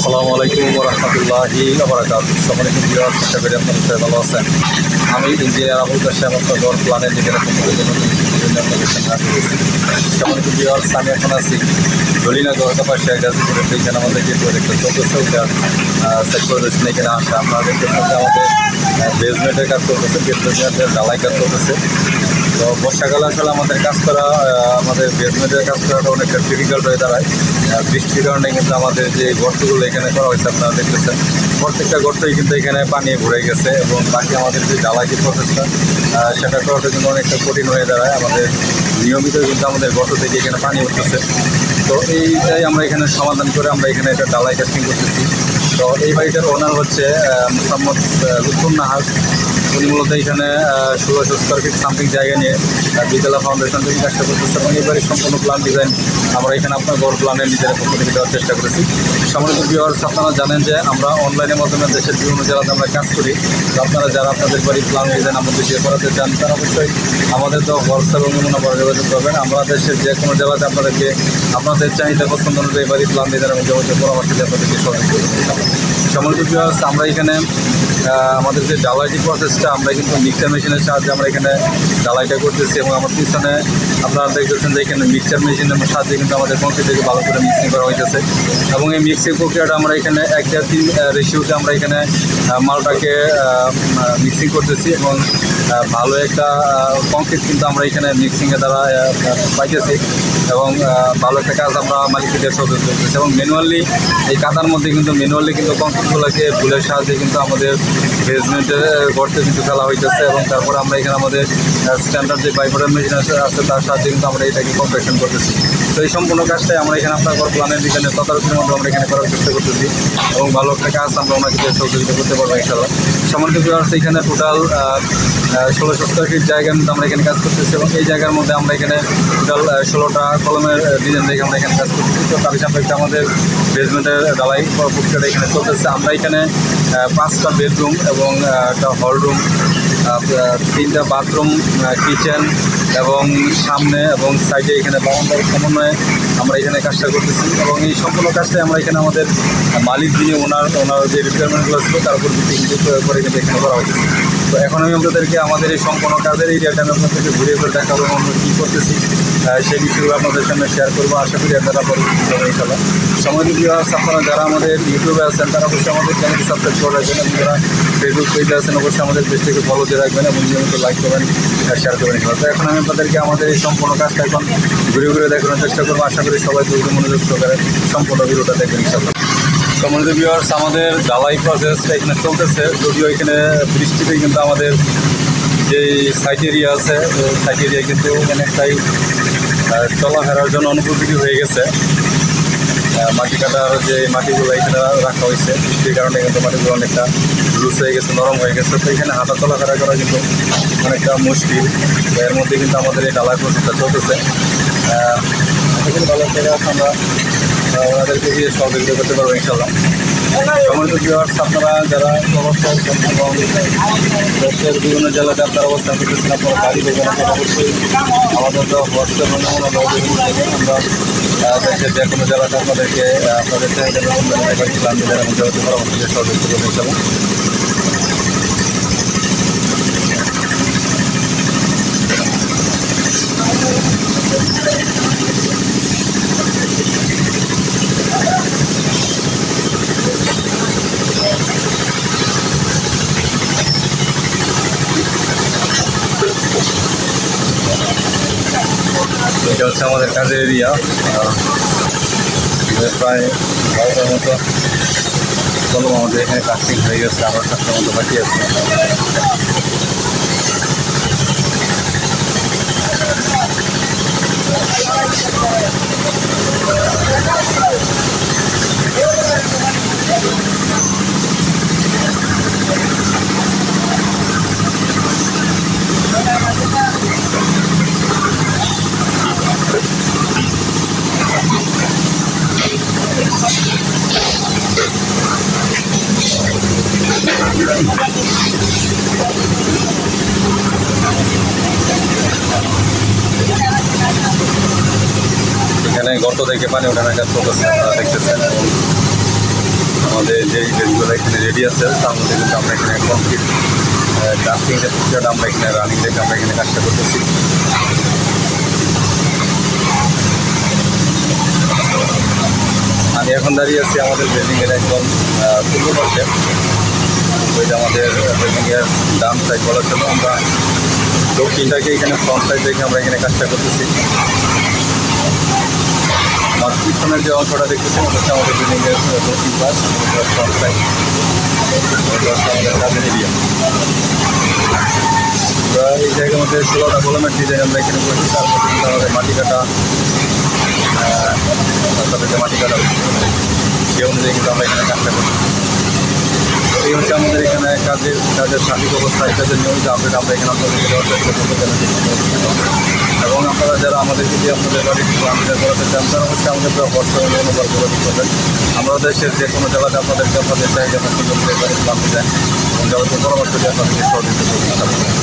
আসসালামু আলাইকুম রহমতুল্লাহি সম্মানিত ভিউয়ার্স, আশা করি আপনারা সবাই ভালো আছেন। আমি ইঞ্জিনিয়ার আবুল কাশেম, আপনার ঘর প্ল্যানের নিজের সম্মানিত ভিউয়ার্স, আমি এখন আছি দলিনা গড়কা পাশে গাজীপুরে। এখানে আমাদের যে প্রজেক্টটা চলতেছে ওটার সেট করে রয়েছেন। এখানে আসে আপনারা দেখতেছেন যে আমাদের বেসমেন্টের কাজ চলতেছে, বেসমেন্টের ঢালাই কাজ চলতেছে। তো বর্ষাকালে আসলে আমাদের কাজ করা, আমাদের বেসমেন্টের কাজ করাটা অনেকটা ডিফিকাল্ট হয়ে দাঁড়ায়। বৃষ্টির কারণে কিন্তু আমাদের যে গর্তগুলো এখানে করা হয়েছে আপনারা দেখতেছেন, প্রত্যেকটা গর্তই কিন্তু এখানে পানি ভরে গেছে এবং বাকি আমাদের যে ঢালাই যে প্রসেসটা সেটা করাটা কিন্তু অনেকটা কঠিন হয়ে দাঁড়ায়। আমাদের নিয়মিত কিন্তু আমাদের গর্ত থেকে এখানে পানি উঠতেছে। তো এইটাই আমরা এখানে সমাধান করে আমরা এখানে একটা ঢালাই কাস্টিং করতেছি। তো এই বাড়িটার ওনার হচ্ছে মোহাম্মদ লুৎফুন নাহার। উনি মূলত এখানে 1600 স্কোয়ার ফিট সামথিং জায়গা নিয়ে বিদ্যালয় ফাউন্ডেশন থেকে কাজটা করতেছে এবং এই বাড়ির সম্পূর্ণ প্ল্যান ডিজাইন আমরা এখানে আপনার ঘর প্ল্যানের নিজের পক্ষ থেকে দেওয়ার চেষ্টা করেছি। সম্মানিত ভিউয়ার্স, আপনারা জানেন যে আমরা অনলাইনের মাধ্যমে দেশের বিভিন্ন জেলাতে আমরা কাজ করি। তো আপনারা যারা আপনাদের বাড়ির প্ল্যান ডিজাইন আমাদের দিয়ে করাতে চান তারা অবশ্যই আমাদের তো হোয়াটসঅ্যাপ এবং নমুনা পরে যোগাযোগ করবেন। আমরা দেশের যে কোনো জেলাতে আপনাদেরকে আপনাদের চাহিদা পছন্দ অনুযায়ী বাড়ির প্ল্যান ডিজাইন এবং যাবতীয় পরামর্শ দিয়ে আপনাদেরকে সহযোগিতা করতে। সম্মানিত ভিউয়ার্স, আমরা এখানে আমাদের যে ঢালাইটি প্রসেসটা আমরা কিন্তু মিক্সার মেশিনের সাহায্যে আমরা এখানে ঢালাইটা করতেছি এবং আমার পিছনে আপনারা দেখতেছেন যে এখানে মিক্সার মেশিনের সাহায্যে কিন্তু আমাদের কংক্রিট থেকে ভালো করে মিক্সিং করা হইতেছে এবং এই মিক্সিং প্রক্রিয়াটা আমরা এখানে 1:3 রেশিওতে আমরা এখানে মালটাকে মিক্সিং করতেছি এবং ভালো একটা কংক্রিট কিন্তু আমরা এখানে মিক্সিংয়ের দ্বারা পাইতেছি এবং ভালো একটা কাজ আমরা মালিকদের সহযোগ করতেছি এবং ম্যানুয়ালি এই কাদার মধ্যে কিন্তু কংক্রিটগুলোকে ভুলের সাহায্যে কিন্তু আমাদের বেসমেন্টের গর্তে কিন্তু ফেলা হইতেছে এবং তারপরে আমরা এখানে আমাদের স্ট্যান্ডার্ড যে পাইপের মেশিন আছে তার সাহায্যে কিন্তু আমরা এটাকে কম্প্রেশন করতেছি। তো এই সম্পূর্ণ কাজটাই আমরা এখানে আপনার ঘর প্ল্যানের ডিজাইনের তদারকির মধ্যে আমরা এখানে করার চেষ্টা করতেছি এবং ভালো একটা কাজ আমরা ওনাকে সহযোগিতা করতে পারবো ইনশাআল্লাহ। সম্মানিত ভিউয়ার্স, এখানে টোটাল 1600 স্কোয়ার ফিট জায়গার মধ্যে আমরা এখানে কাজ করতেছি এবং এই জায়গার মধ্যে আমরা এখানে টোটাল 16টা কলমের ডিজাইন দেখে আমরা এখানে কাজ করতেছি। তো তার সাপেক্ষে আমাদের বেসমেন্টের ঢালাই প্রক্রিয়াটা এখানে চলতেছে। আমরা এখানে 5টা বেডরুম এবং একটা হল রুম, 3টা বাথরুম, কিচেন এবং সামনে এবং সাইডে এখানে বারান্দার সমন্বয়ে আমরা এখানে কাজটা করতেছি এবং এই সম্পূর্ণ কাজটাই আমরা এখানে আমাদের মালিক যিনি ওনার যে রিকোয়ারমেন্টগুলো ছিল তার উপর ভিত্তি করে কিন্তু এখানে করা হয়েছে। তো এখন আমি আপনাদেরকে আমাদের এই সম্পূর্ণ কাজের এরিয়াটা আমি আপনাদেরকে ঘুরিয়ে করে দেখাবো এবং আমরা কী করতেছি সেই বিষয়গুলো আপনাদের সামনে শেয়ার করবো। আশা করি আপনারা পরবর্তী হবে ইনশাআল্লাহ। সম্মানিত ভিউয়ার্স, আপনারা যারা আমাদের ইউটিউবে আছেন তারা অবশ্যই আমাদের চ্যানেলটি সাবস্ক্রাইব করে রাখবেন এবং যারা ফেসবুক পেজে আছেন অবশ্যই আমাদের পেজটিকে ফলো দিয়ে রাখবেন এবং নিয়মিত লাইক করবেন, শেয়ার করবেন ইনশাআল্লাহ। তো এখন আমি আপনাদেরকে আমাদের এই সম্পূর্ণ কাজটা এখন ঘুরে ঘুরে দেখানোর চেষ্টা করবো। আশা করি সবাই দ্রুত মনোযোগ সহকারে সম্পূর্ণ ভিডিওটা দেখবেন ইনশাআল্লাহ। সম্মানিত ভিউয়ার্স, আমাদের ঢালাই প্রসেসটা এখানে চলতেছে। যদিও এখানে বৃষ্টিতে কিন্তু আমাদের যে সাইট এরিয়া আছে সাইট এরিয়া কিন্তু অনেকটাই চলাফেরার জন্য অনুপযোগী হয়ে গেছে। মাটি কাটার যে মাটিগুলো এখানে রাখা হয়েছে বৃষ্টির কারণে কিন্তু মাটিগুলো অনেকটা লুজ হয়ে গেছে, নরম হয়ে গেছে। তো এখানে হাঁটা চলাফেরা করা কিন্তু অনেকটা মুশকিল। এর মধ্যে কিন্তু আমাদের এই ঢালাই প্রসেসটা চলতেছে। এখানে ভালো করে আমরা ওনাদেরকে দিয়ে সহযোগিতা করতে পারবো ইনশাআল্লাহ। সম্মানিত ভিউয়ার্স, আপনারা যারা প্রবাসী এবং দেশের বিভিন্ন জেলাতে আপনারা অবস্থান করতেছেন, আপনারা গাড়ি দেবেন, আপনারা অবশ্যই আমাদের হোয়াটসঅ্যাপ নমুনা দেবেন। আমরা দেশের যে কোনো জেলাতে আপনাদেরকে আপনাদের চাহিদা প্ল্যান দেবেন এবং যাবতীয় পরামর্শ দিয়ে সহযোগিতা করবো ইনশাআল্লাহ। এটা হচ্ছে আমাদের কাজের এরিয়া। প্রায় 12টার মতো কলম আমাদের এখানে কাস্টিং হয়ে গেছে, আবার 7টার মতো বাকি আছে। এখানে গর্ত থেকে পানি ওঠানোর কাজ চলতেছে, আপনারা দেখতেছেন। আমাদের যেই বেসগুলো এখানে রেডি আছে তার মধ্যে কিন্তু আমরা এখানে কমপ্লিট ড্রাফটিং যে প্রক্রিয়াটা আমরা এখানে রানিং রেখে আমরা এখানে কাজটা করতেছি। আমি এখন দাঁড়িয়ে আছি আমাদের বিল্ডিংয়ের একদম পূর্ব পাশে। ওই যে আমাদের বিল্ডিংয়ের ডান সাইড বলার জন্য আমরা দক্ষিণটাকে এখানে ফ্রন্ট সাইড রেখে আমরা এখানে কাজটা করতেছি। আমার পিছনের যে অংশটা দেখতেছি হচ্ছে আমাদের বিল্ডিংয়ের দক্ষিণ পাশ, ফ্রন্ট সাইড আমাদের কাজের এরিয়া। এই জায়গার মধ্যে 16টা কলমের ডিজাইন আমরা এখানে করেছি। তার মধ্যে কিন্তু আমাদের মাটি কাটা তাদের যে মাটি কাটা সে অনুযায়ী কিন্তু আমরা এখানে কাজটা করতেছি। এই হচ্ছে আমাদের এখানে কাজের সঠিক অবস্থা, কাজের নিয়মিত আপডেট আমরা এখানে আপনাদেরকে দেওয়ার চেষ্টা করবো। এবং আপনারা যারা আমাদের যদি আপনাদের বাড়ি আমাদের করাতে চান তারা হচ্ছে আমাদের হোয়াটসঅ্যাপে অনুভব যোগাযোগ করবেন। আমরা দেশের যে কোনো জায়গাতে আপনাদের চাহিদা পছন্দ করে বাড়ি জানতে চান এবং যারা পরামর্শ দিয়ে আপনাদেরকে সহযোগিতা করবেন।